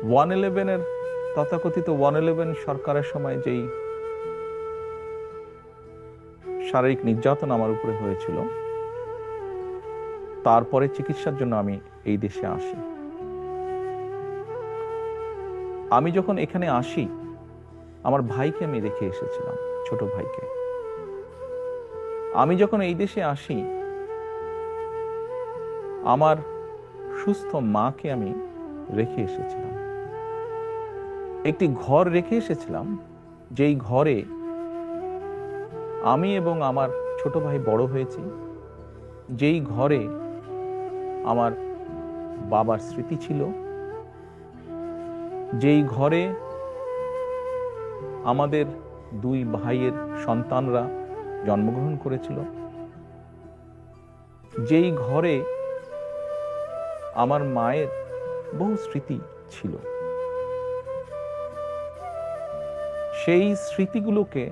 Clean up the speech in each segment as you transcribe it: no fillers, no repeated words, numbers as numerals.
111 তথাকথিত 111 সরকারের সময় যেই শারীরিক নির্যাতন আমার উপরে হয়েছিল, তারপরে চিকিৎসার জন্য আমি এই দেশে আসি। আমি যখন এখানে আসি, আমার ভাইকে আমি রেখে এসেছিলাম, ছোট ভাইকে। আমি যখন এই দেশে আসি, আমার সুস্থ মাকে আমি রেখে এসেছিলাম। একটি ঘর রেখে এসেছিলাম, যেই ঘরে আমি এবং আমার ছোট ভাই বড় হয়েছি, যেই ঘরে আমার বাবার স্মৃতি ছিল, যেই ঘরে আমাদের দুই ভাইয়ের সন্তানরা জন্মগ্রহণ করেছিল, যেই ঘরে আমার মায়ের বহু স্মৃতি ছিল, সেই স্মৃতিগুলোকে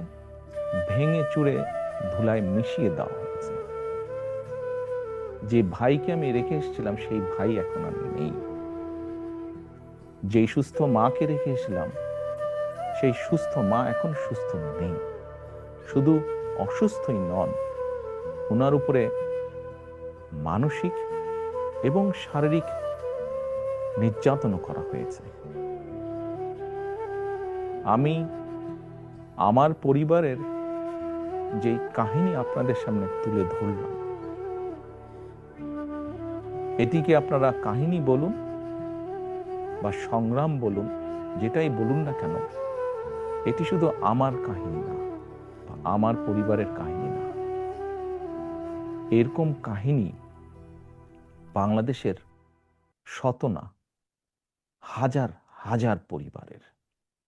ভেঙে চুরে ধুলায় মিশিয়ে দেওয়া হয়েছে। যে ভাইকে আমি রেখে এসেছিলাম, সেই ভাই এখন আর নেই। যেই সুস্থ মাকে রেখে এসেছিলাম, সেই সুস্থ মা এখন সুস্থ নেই। শুধু অসুস্থই নন, ওনার উপরে মানসিক এবং শারীরিক নির্যাতনও করা হয়েছে। আমি আমার পরিবারের যে কাহিনী আপনাদের সামনে তুলে ধরলাম, এটিকে আপনারা কাহিনী বলুন বা সংগ্রাম বলুন, যেটাই বলুন না কেন, এটি শুধু আমার কাহিনী না বা আমার পরিবারের কাহিনী না। এরকম কাহিনী বাংলাদেশের শত না, হাজার হাজার পরিবারের।